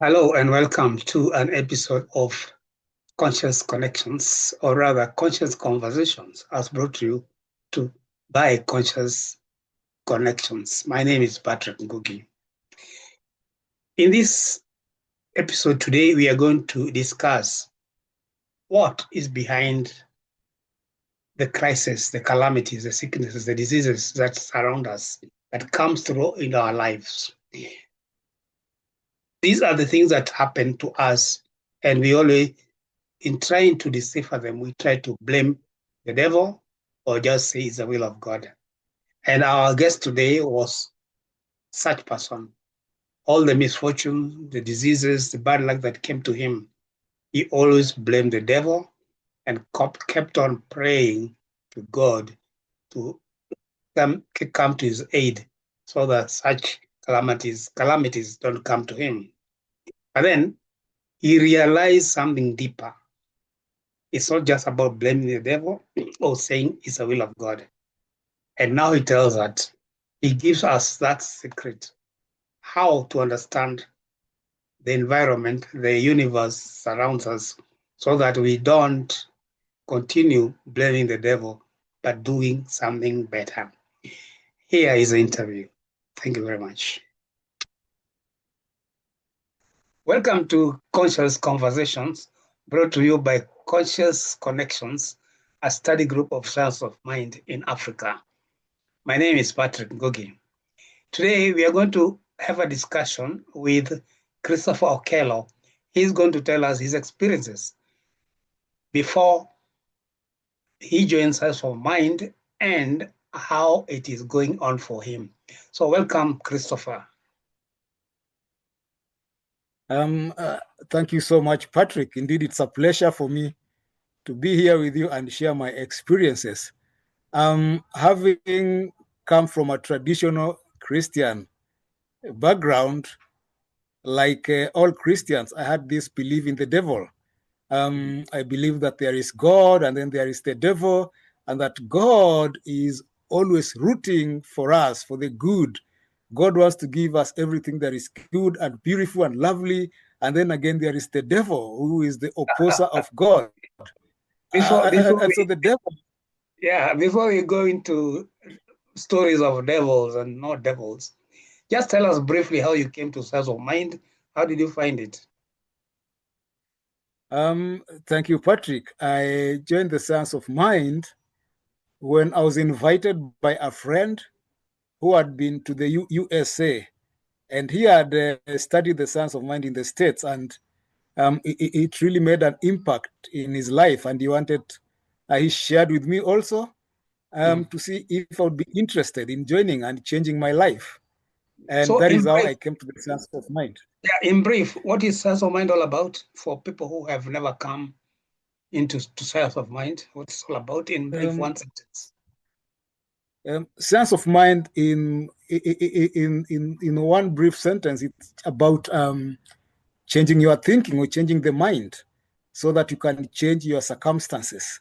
Hello and welcome to an episode of Conscious Connections, or rather Conscious Conversations, as brought to you to by Conscious Connections. My name is Patrick Ngugi. In this episode today, we are going to discuss what is behind the crisis, the calamities, the sicknesses, the diseases that surround us, that comes through in our lives. These are the things that happen to us, and we always in trying to decipher them, we try to blame the devil or just say it's the will of God. And our guest today was such person. All the misfortune, the diseases, the bad luck that came to him, he always blamed the devil and kept on praying to God to come to his aid so that such calamities don't come to him. But then he realized something deeper. It's not just about blaming the devil or saying it's the will of God. And now he tells that he gives us that secret, how to understand the environment, the universe surrounds us, so that we don't continue blaming the devil, but doing something better. Here is the interview. Thank you very much. Welcome to Conscious Conversations, brought to you by Conscious Connections, a study group of science of mind in Africa. My name is Patrick Ngogi. Today, we are going to have a discussion with Christopher Okello. He's going to tell us his experiences before he joins us for Mind and how it is going on for him. So welcome, Christopher. Thank you so much, Patrick. Indeed, it's a pleasure for me to be here with you and share my experiences. Having come from a traditional Christian background, like all Christians, I had this belief in the devil. I believe that there is God and then there is the devil, and that God is always rooting for us, for the good. God wants to give us everything that is good and beautiful and lovely. And then again, there is the devil, who is the opposer of God. Before And so we the devil. before we go into stories of devils and not devils, just tell us briefly how you came to Science of Mind. How did you find it? Thank you, Patrick. I joined the Science of Mind when I was invited by a friend who had been to the USA, and he had studied the Science of Mind in the States, and it really made an impact in his life. And he shared with me also to see if I would be interested in joining and changing my life. And So that is how I came to the Science of Mind. yeah, in brief, what is Science of Mind all about for people who have never come into Science of Mind? What's it all about in brief, one sentence? Science of Mind in one brief sentence, it's about changing your thinking or changing the mind so that you can change your circumstances.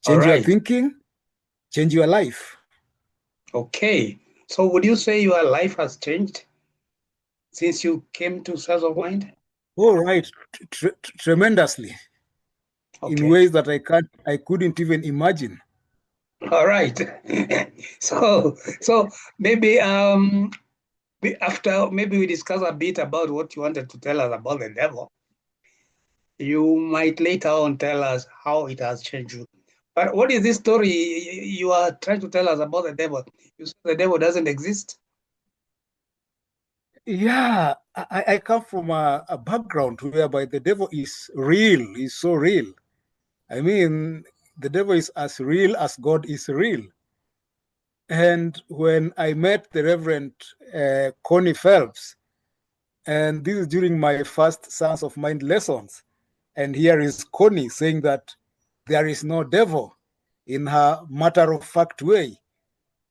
Change your thinking, change your life. Okay. So would you say your life has changed since you came to Science of Mind? Oh, right. Tremendously. Okay. In ways that I couldn't even imagine. All right. so maybe after maybe we discuss a bit about what you wanted to tell us about the devil. You might later on tell us how it has changed you. But what is this story you are trying to tell us about the devil? You say the devil doesn't exist? Yeah, I come from a background whereby the devil is real, is so real. I mean, the devil is as real as God is real. And when I met the Reverend Connie Phelps, and this is during my first Science of Mind lessons, and here is Connie saying that there is no devil in her matter-of-fact way.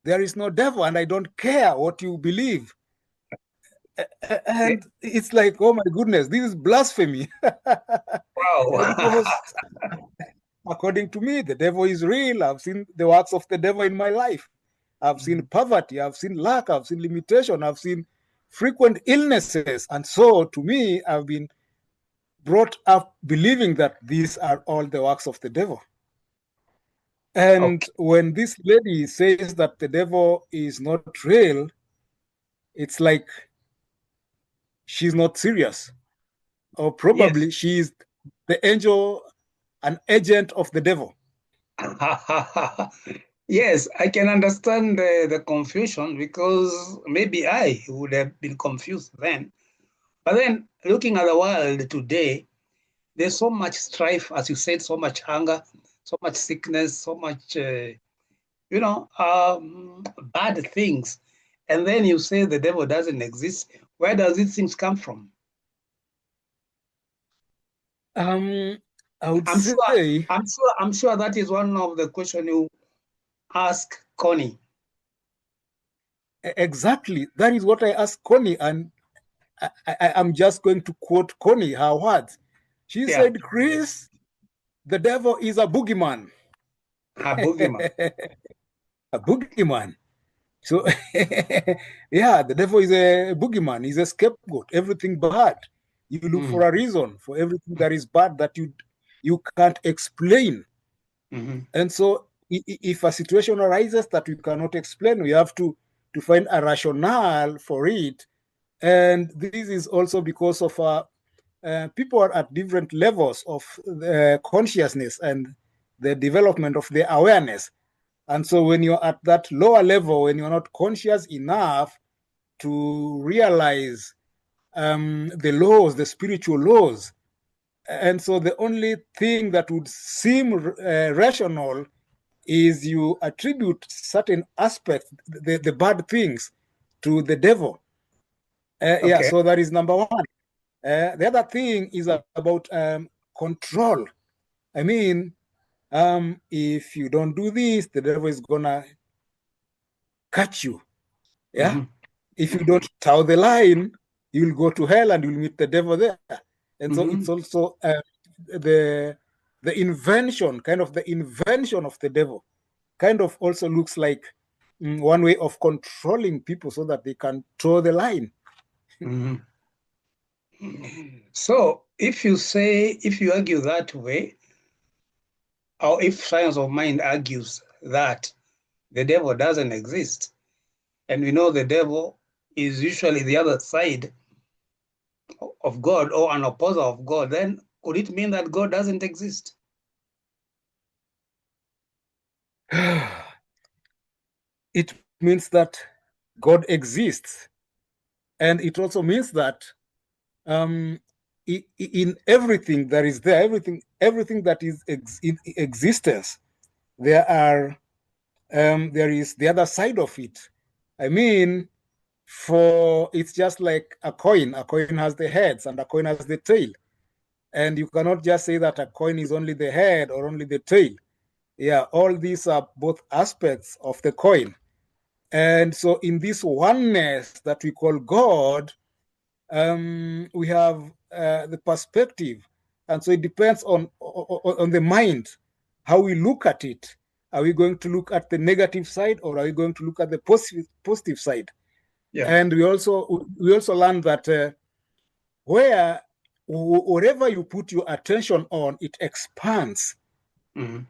There is no devil, and I don't care what you believe. And it's like, oh my goodness, this is blasphemy. Wow. Because according to me, the devil is real. I've seen the works of the devil in my life. I've seen poverty, I've seen lack, I've seen limitation, I've seen frequent illnesses. And so to me, I've been brought up believing that these are all the works of the devil. And Okay. when this lady says that the devil is not real, it's like she's not serious, or Yes. probably she's the angel, an agent of the devil. Yes, I can understand the confusion because maybe I would have been confused then. But then looking at the world today, there's so much strife, as you said, so much hunger, so much sickness, so much, bad things. And then you say the devil doesn't exist. Where does these things come from? Um, I would I'm sure, say I'm sure that is one of the questions you ask Connie. exactly that is what I asked Connie, and I'm just going to quote Connie, her words. She Yeah, said, Chris, the devil is a boogeyman. a boogeyman. A boogeyman. So, yeah, the devil is a boogeyman. He's a scapegoat. Everything bad. You look for Mm, a reason for everything that is bad that you can't explain. mhm. And so, if a situation arises that we cannot explain, we have to find a rationale for it. And this is also because of people are at different levels of consciousness and the development of their awareness. And so when you're at that lower level, when you're not conscious enough to realize the laws, the spiritual laws, and so the only thing that would seem rational is you attribute certain aspects, the bad things, to the devil. Yeah, Okay. so that is number one. The other thing is about control. I mean, if you don't do this, the devil is gonna catch you. Yeah. Mhm, If you don't toe the line, you'll go to hell and you'll meet the devil there. And so it's mhm, also the the invention of the devil, kind of also looks like one way of controlling people so that they can toe the line. mhm. So if you argue that way, or if science of mind argues that the devil doesn't exist, and we know the devil is usually the other side of God or an opposer of God, then could it mean that God doesn't exist? It means that God exists. And it also means that um, in everything that is there, everything that is in existence, there is the other side of it. I mean, for it's just like a coin. A coin has the heads and a coin has the tail, and you cannot just say that a coin is only the head or only the tail. Yeah, all these are both aspects of the coin. And so in this oneness that we call God, we have the perspective, and so it depends on the mind, how we look at it. Are we going to look at the negative side, or are we going to look at the positive side? Yeah. And we also learned that where whatever you put your attention on, it expands. Mhm.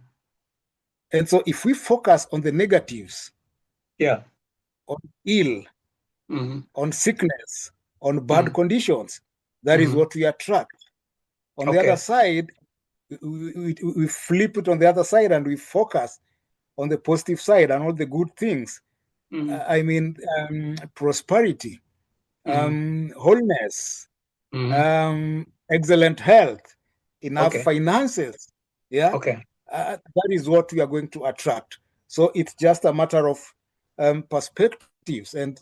And so if we focus on the negatives, Yeah. on ill, Mhm. on sickness, on bad Mhm. conditions, that is Mhm. what we attract. On the other Okay. side, we flip it on the other side and we focus on the positive side and all the good things. Mhm. I mean, prosperity, Mhm. wholeness, Mhm. excellent health, enough Okay. finances. Yeah, Okay. that is what we are going to attract. So it's just a matter of perspectives and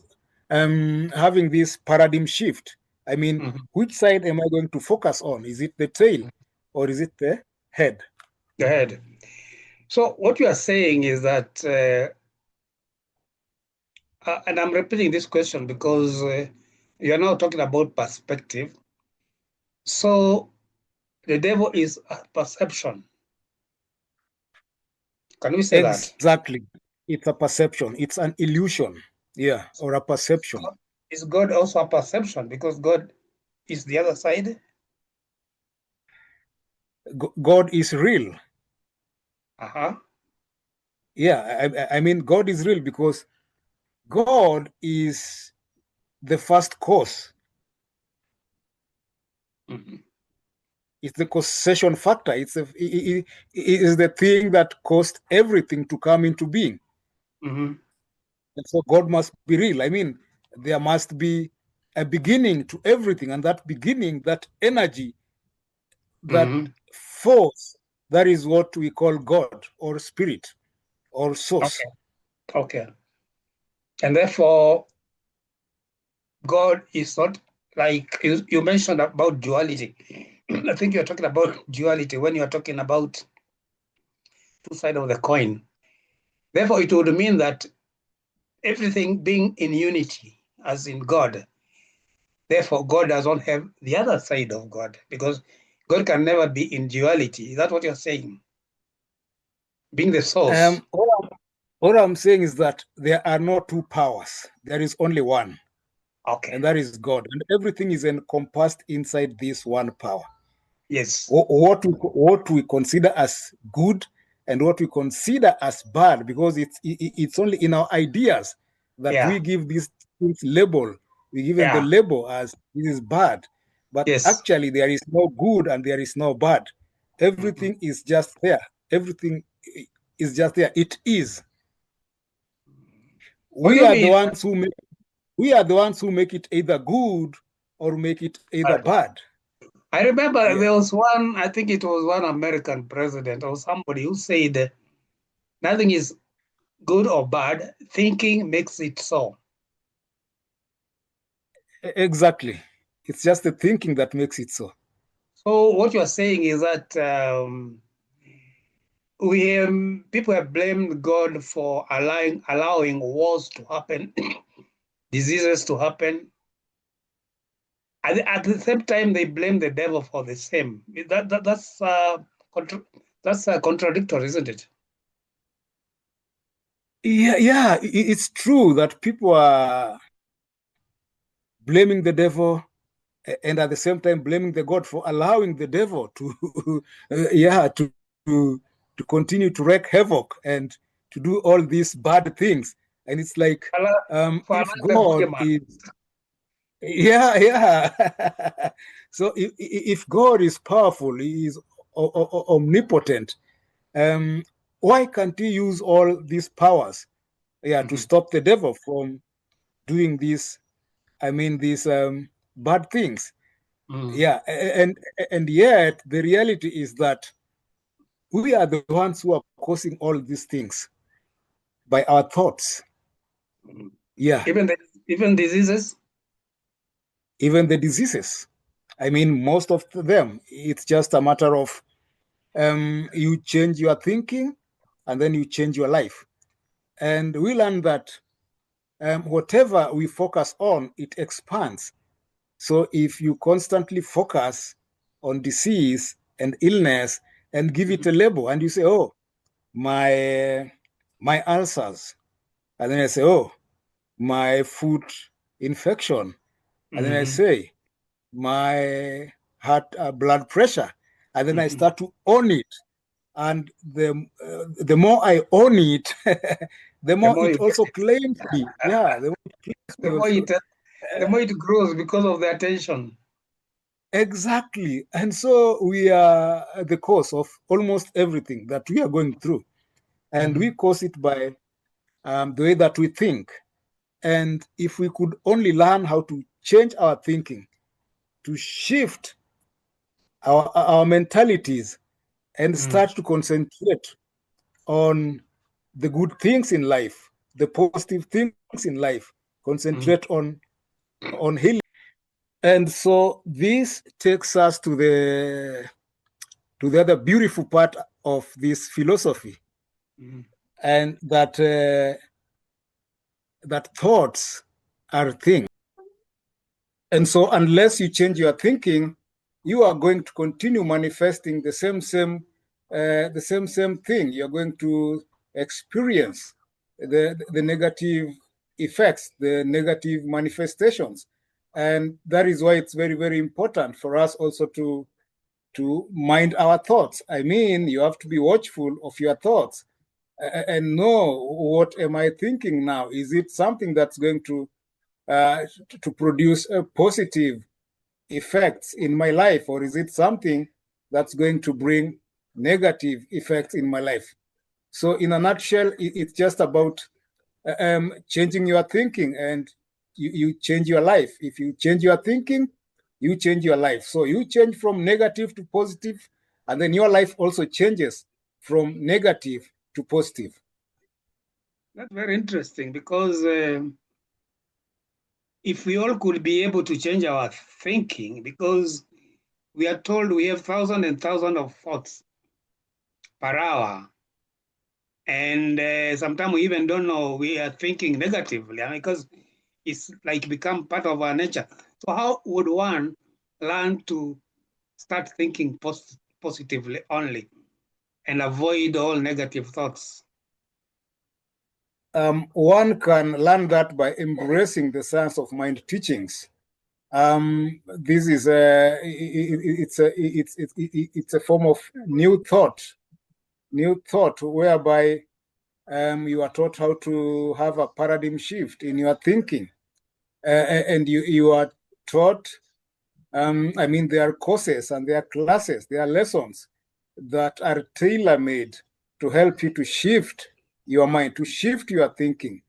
having this paradigm shift. I mean, Mhm. which side am I going to focus on? Is it the tail or is it the head? Go ahead. So what you are saying is that, and I'm repeating this question because you are now talking about perspective. So the devil is a perception. Can we say that? Exactly. It's a perception. It's an illusion. Yeah, or a perception. Is God also a perception? Because God is the other side. God is real. Uh-huh. Yeah, I mean, God is real because God is the first cause. Mm-hmm. It's the causation factor. It is the thing that caused everything to come into being. Mm-hmm. And so God must be real. I mean, there must be a beginning to everything, and that beginning, that energy, that Mm-hmm. force, that is what we call God or spirit or source. Okay. Okay. And therefore, God is not like you mentioned about duality. I think you're talking about duality when you're talking about two sides of the coin. Therefore, it would mean that everything being in unity, as in God, therefore, God does not have the other side of God because God can never be in duality. Is that what you're saying? Being the source. What I'm saying is that there are no two powers. There is only one, Okay. and that is God. And everything is encompassed inside this one power. Yes. What we consider as good and what we consider as bad, because it's only in our ideas that Yeah. we give these things label. We give them the Yeah. label as this is bad, but Yes. actually there is no good and there is no bad. Mhm. Everything is just there. Everything is just there. It is. What do We you are the mean? ones who make we are the ones who make it either good or make it either Bad? bad. I remember Yeah. there was one, I think it was one American president or somebody who said nothing is good or bad, thinking makes it so. Exactly. It's just the thinking that makes it so. So what you are saying is that people have blamed God for allowing wars to happen, diseases to happen. At the same time, they blame the devil for the same. Contra- that's contradictory, isn't it? Yeah, it's true that people are blaming the devil and at the same time blaming the God for allowing the devil to, yeah, to continue to wreak havoc and to do all these bad things. And it's like, For if allowing the God boogeyman. is, yeah. So if God is powerful, He is omnipotent. Um, why can't He use all these powers, yeah, to Mhm. stop the devil from doing these? I mean, these bad things. Mm. Yeah, and yet the reality is that we are the ones who are causing all these things by our thoughts. Mm. Yeah, Even diseases. even the diseases. I mean, most of them, it's just a matter of you change your thinking and then you change your life. And we learn that whatever we focus on, it expands. So if you constantly focus on disease and illness and give it Mhm. a label and you say, oh, my ulcers, and then I say, oh, my foot infection, and then I Mhm. say, my heart blood pressure, and then I Mhm. start to own it. And the more I own it, the The more more it you get also it, claims me. Yeah, the more it claims the me more also. it the more it grows because of the attention. Exactly. And so we are at the cause of almost everything that we are going through. And we Mhm. cause it by the way that we think. And if we could only learn how to change our thinking, to shift our mentalities and Mm. start to concentrate on the good things in life, the positive things in life, concentrate Mm. on healing. And so this takes us to the other beautiful part of this philosophy, Mm. and that thoughts are things. And so unless you change your thinking, you are going to continue manifesting the same thing. You're going to experience the negative effects, the negative manifestations. And that is why it's very, very important for us also to mind our thoughts. I mean, you have to be watchful of your thoughts and know, what am I thinking now? Is it something that's going to produce a positive effects in my life, or is it something that's going to bring negative effects in my life? So in a nutshell, it's just about changing your thinking, and you change your life. If you change your thinking, you change your life. So you change from negative to positive, and then your life also changes from negative to positive. That's very interesting, because if we all could be able to change our thinking, because we are told we have thousands and thousands of thoughts per hour, and sometimes we even don't know we are thinking negatively, because it's like become part of our nature. So how would one learn to start thinking positively only and avoid all negative thoughts? One can learn that by embracing the science of mind teachings. This is it's a form of new thought whereby you are taught how to have a paradigm shift in your thinking, and you are taught. I mean, there are courses and there are classes, there are lessons that are tailor-made to help you to shift your mind, to shift your thinking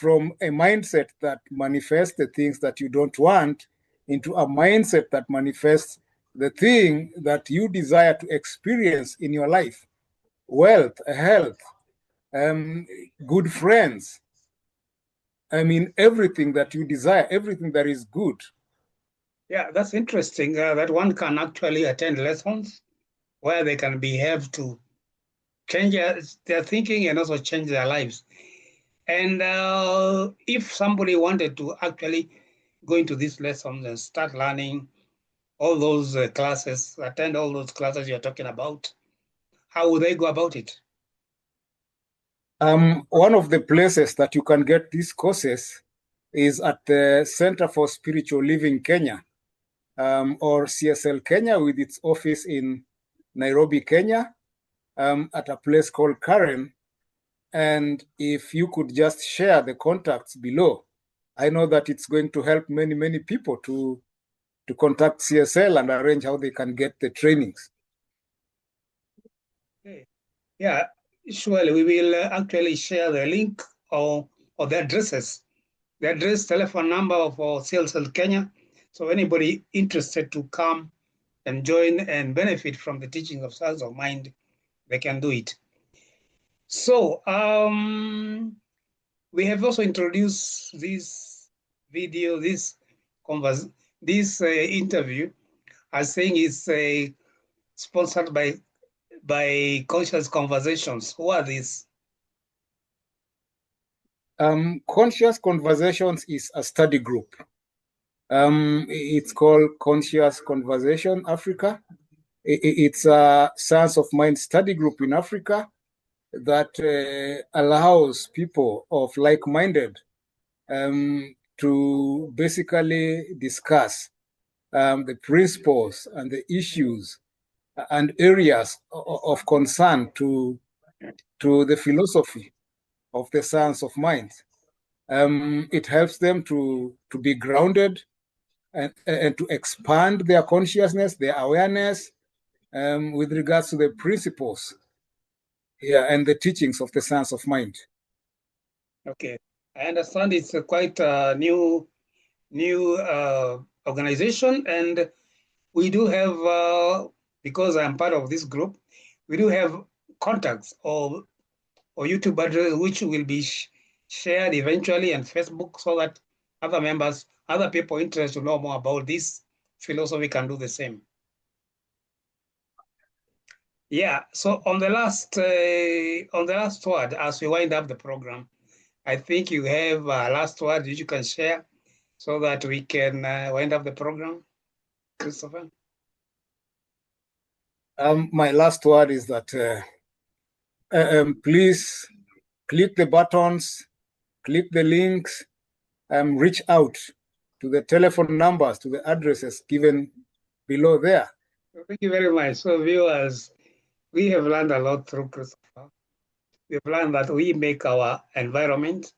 from a mindset that manifests the things that you don't want into a mindset that manifests the thing that you desire to experience in your life: wealth, health, good friends. I mean, everything that you desire, everything that is good. Yeah, that's interesting, that one can actually attend lessons where they can be helped to change their thinking and also change their lives. And if somebody wanted to actually go into these lessons and start learning all those classes, attend all those classes you're talking about, how would they go about it? One of the places that you can get these courses is at the Center for Spiritual Living Kenya, or CSL Kenya, with its office in Nairobi, Kenya, at a place called Karen. And if you could just share the contacts below, I know that it's going to help many, many people to contact CSL and arrange how they can get the trainings. Okay. Yeah, surely we will actually share the link, or the addresses, the address, telephone number for CSL Kenya. So anybody interested to come and join and benefit from the teaching of Science of Mind, they can do it. So we have also introduced this video, this interview, as saying it's sponsored by Conscious Conversations. Who are these? Conscious Conversations is a study group. It's called Conscious Conversation Africa. It's a Science of Mind study group in Africa that allows people of like-minded to basically discuss the principles and the issues and areas of concern to the philosophy of the science of mind. It helps them to be grounded and to expand their consciousness, their awareness, with regards to the principles, and the teachings of the science of mind. Okay, I understand it's quite a new organization, and we do have, because I'm part of this group, we do have contacts or YouTube address, which will be shared eventually, and Facebook, so that other members, other people interested to know more about this philosophy can do the same. Yeah. So on the last word, as we wind up the program, I think you have a last word which you can share, so that we can wind up the program, Christopher. My last word is that please click the buttons, click the links, reach out to the telephone numbers, to the addresses given below there. Thank you very much. So viewers, we have learned a lot through Christopher. We've learned that we make our environment,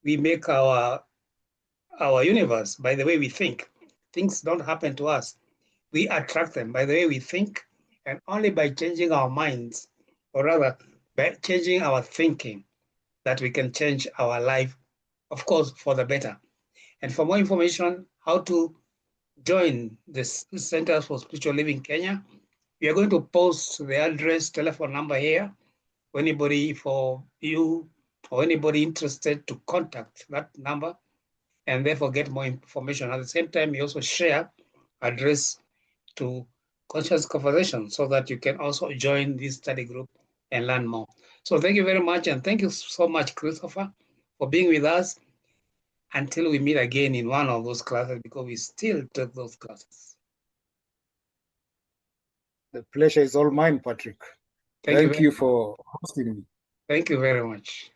we make our universe by the way we think. Things don't happen to us. We attract them by the way we think, and only by changing our minds, or rather by changing our thinking, that we can change our life, of course, for the better. And for more information, how to join the Centers for Spiritual Living Kenya, we are going to post the address, telephone number here for anybody, for you or anybody interested to contact that number and therefore get more information. At the same time, we also share address to Conscious Conversation so that you can also join this study group and learn more. So thank you very much, and thank you so much, Christopher, for being with us until we meet again in one of those classes, because we still take those classes. The pleasure is all mine, Patrick. Thank you for hosting me. Thank you very much.